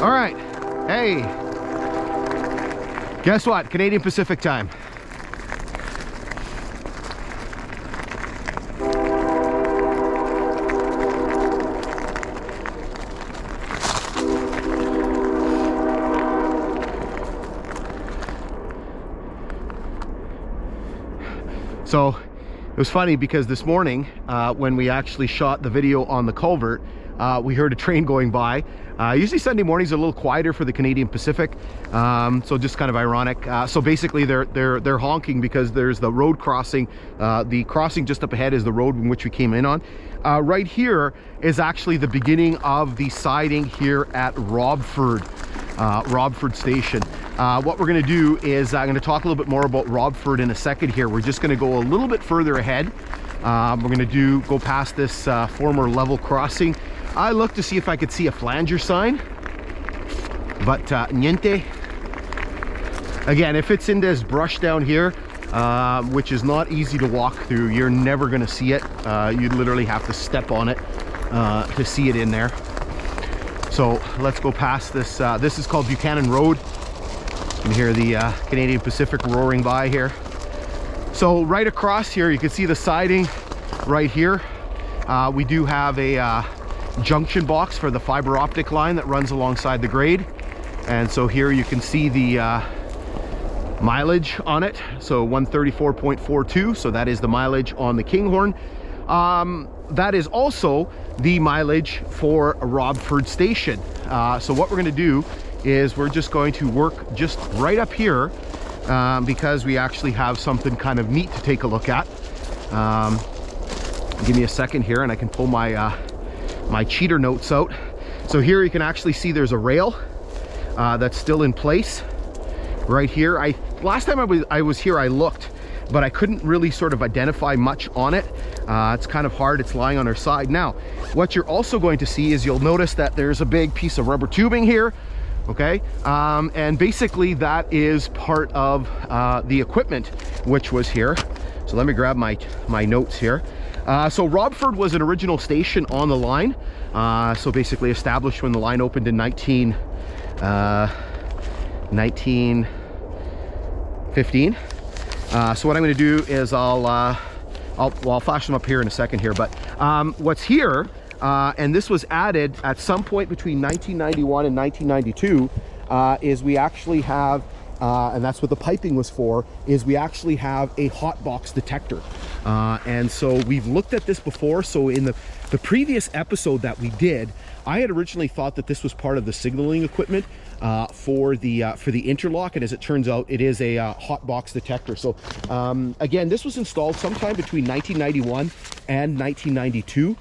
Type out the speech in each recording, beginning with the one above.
All right, hey, guess what? Canadian Pacific time. So it was funny because this morning when we actually shot the video on the culvert, we heard a train going by. Usually Sunday mornings are a little quieter for the Canadian Pacific, so just kind of ironic. So basically they're honking because there's the road crossing. The crossing just up ahead is the road in which we came in on. Right here is actually the beginning of the siding here at Robford Station. What we're going to do is I'm going to talk a little bit more about Robford in a second here. We're just going to go a little bit further ahead. We're going to go past this former level crossing. I looked to see if I could see a flanger sign, but niente. Again, if it's in this brush down here, which is not easy to walk through, you're never going to see it. You'd literally have to step on it to see it in there. So let's go past this. This is called Buchanan Road. You can hear the Canadian Pacific roaring by here. So right across here, you can see the siding right here. We do have a junction box for the fiber optic line that runs alongside the grade. And so here you can see the mileage on it. So 134.42. So that is the mileage on the Kinghorn. That is also the mileage for Robford Station. So what we're going to do is we're just going to work just right up here because we actually have something kind of neat to take a look at. Give me a second here and I can pull my my cheater notes out. So here you can actually see there's a rail that's still in place right here. Last time I was here I looked, but I couldn't really sort of identify much on it. It's kind of hard. It's lying on our side. Now, what you're also going to see is you'll notice that there's a big piece of rubber tubing here. Okay, and basically that is part of the equipment which was here. So let me grab my notes here. So Robford was an original station on the line. So basically established when the line opened in 1915. So what I'm going to do is I'll flash them up here in a second here. But what's here, and this was added at some point between 1991 and 1992, is we actually have, and that's what the piping was for, is we actually have a hot box detector. And so we've looked at this before. So in the previous episode that we did, I had originally thought that this was part of the signaling equipment for the interlock, and as it turns out, it is a hot box detector. So again, this was installed sometime between 1991 and 1992.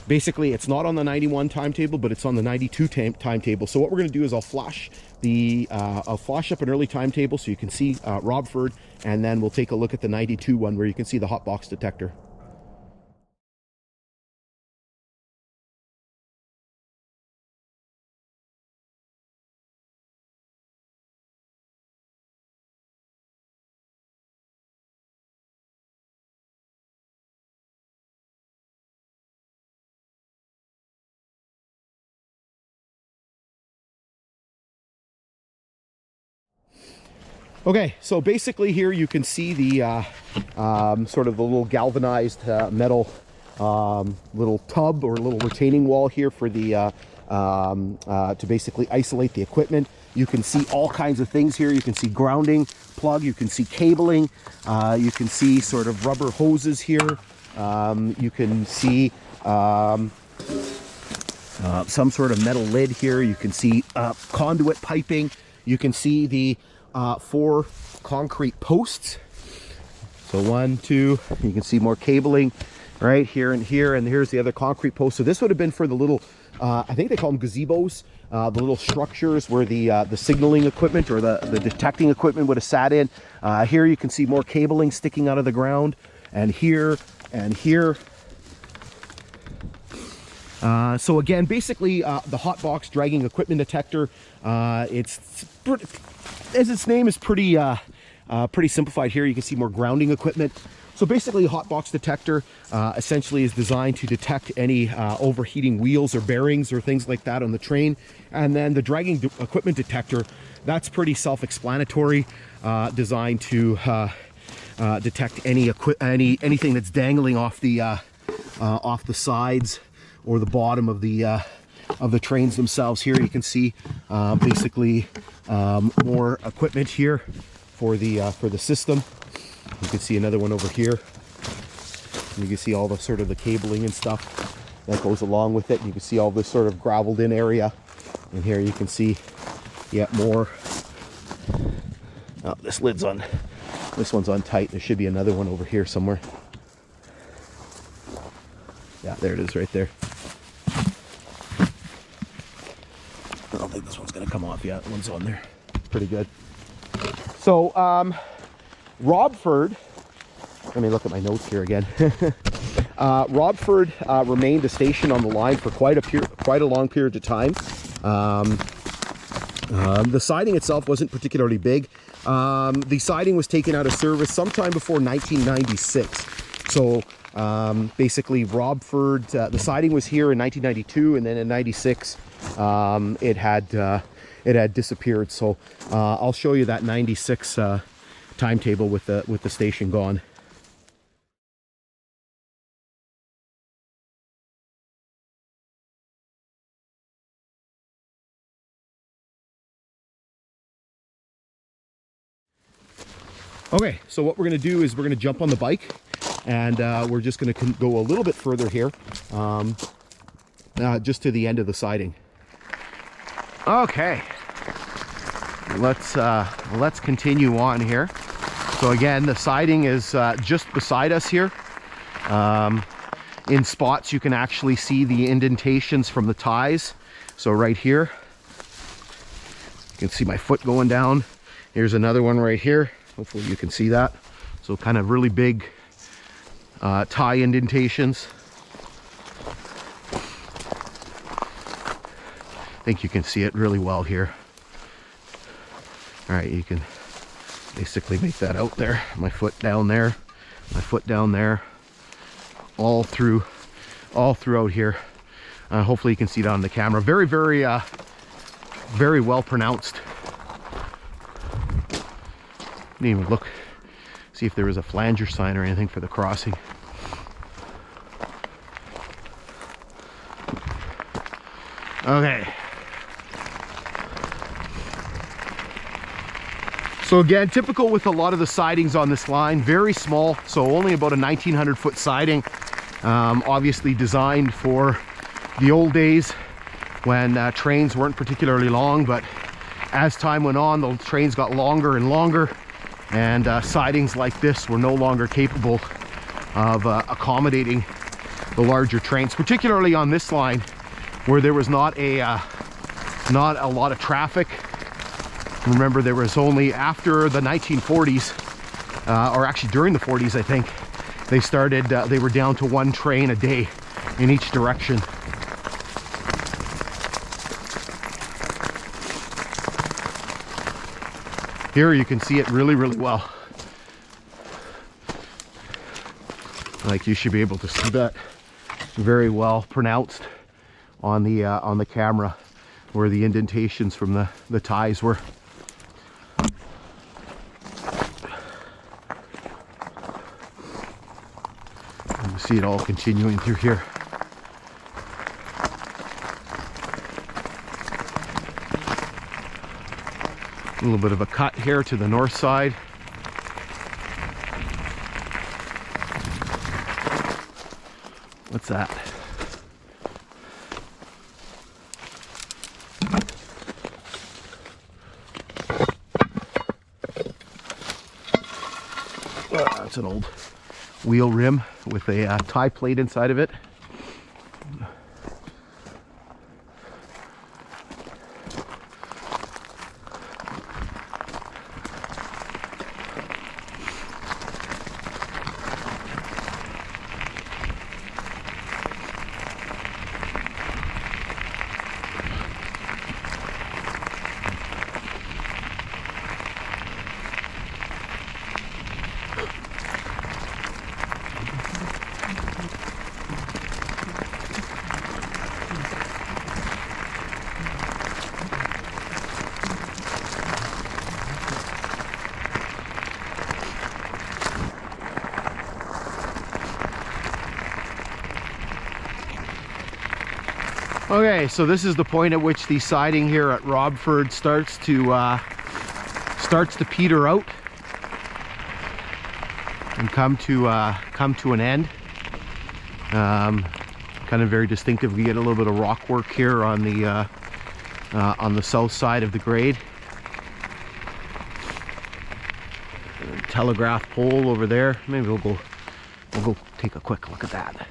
Basically, it's not on the 91 timetable, but it's on the 92 timetable. So what we're going to do is I'll flash up an early timetable so you can see Robford, and then we'll take a look at the 92 one where you can see the hot box detector. Okay, so basically here you can see the sort of the little galvanized metal little tub or little retaining wall here for the to basically isolate the equipment. You can see all kinds of things here. You can see grounding plug, you can see cabling, you can see sort of rubber hoses here. You can see some sort of metal lid here. You can see conduit piping. You can see the 4 concrete posts. So 1, 2, you can see more cabling right here and here, and here's the other concrete post. So this would have been for the little, I think they call them gazebos, the little structures where the signaling equipment or the detecting equipment would have sat in. Here you can see more cabling sticking out of the ground, and here and here. So again, basically the hot box dragging equipment detector, it's as its name is pretty simplified. Here you can see more grounding equipment. So basically, a hot box detector essentially is designed to detect any overheating wheels or bearings or things like that on the train. And then the dragging equipment detector, that's pretty self-explanatory, designed to detect anything that's dangling off the sides or the bottom of the trains themselves. Here you can see basically more equipment here for the system. You can see another one over here. You can see all the sort of the cabling and stuff that goes along with it. You can see all this sort of graveled in area. And here you can see yet more. Oh, this lid's on. This one's on tight. There should be another one over here somewhere. Yeah, there it is right there. I don't think this one's going to come off yet. That one's on there. Pretty good. So, Robford, let me look at my notes here again. Robford remained a station on the line for quite a long period of time. The siding itself wasn't particularly big. The siding was taken out of service sometime before 1996. So basically, Robford, the siding was here in 1992, and then in 96, it had disappeared. So I'll show you that 96 timetable with the station gone. Okay, so what we're going to do is we're going to jump on the bike, and we're just going to go a little bit further here, just to the end of the siding. Okay, let's continue on here. So again, the siding is just beside us here. In spots you can actually see the indentations from the ties. So right here, you can see my foot going down. Here's another one right here. Hopefully you can see that. So kind of really big tie indentations. I think you can see it really well here. All right, you can basically make that out there. My foot down there, my foot down there, all throughout here. Hopefully you can see that on the camera. Very, very, very well pronounced. Didn't even look, see if there was a flanger sign or anything for the crossing. Okay. So again, typical with a lot of the sidings on this line, very small, so only about a 1900 foot siding. Obviously designed for the old days when trains weren't particularly long, but as time went on, the trains got longer and longer, and sidings like this were no longer capable of accommodating the larger trains, particularly on this line where there was not a lot of traffic. Remember, there was only after the 1940s, or actually during the 40s, I think, they started, they were down to one train a day in each direction. Here you can see it really, really well. Like, you should be able to see that very well pronounced on the camera, where the indentations from the ties were. You see it all continuing through here. A little bit of a cut here to the north side. What's that? That's an old wheel rim with a tie plate inside of it. Okay, so this is the point at which the siding here at Robford starts to peter out and come to an end. Kind of very distinctive. We get a little bit of rock work here on the south side of the grade. Telegraph pole over there. Maybe we'll go take a quick look at that.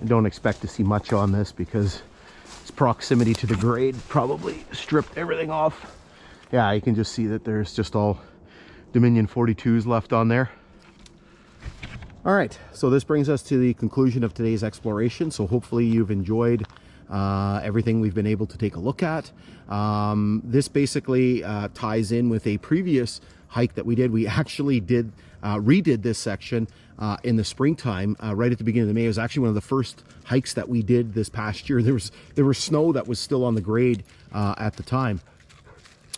I don't expect to see much on this because its proximity to the grade probably stripped everything off. Yeah, you can just see that there's just all Dominion 42s left on there. All right, so this brings us to the conclusion of today's exploration. So hopefully you've enjoyed everything we've been able to take a look at. This basically ties in with a previous hike that we did. We actually redid this section in the springtime, right at the beginning of May. It was actually one of the first hikes that we did this past year. There was snow that was still on the grade at the time.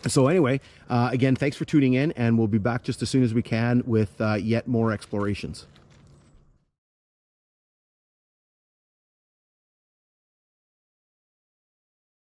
So anyway, again, thanks for tuning in, and we'll be back just as soon as we can with yet more explorations.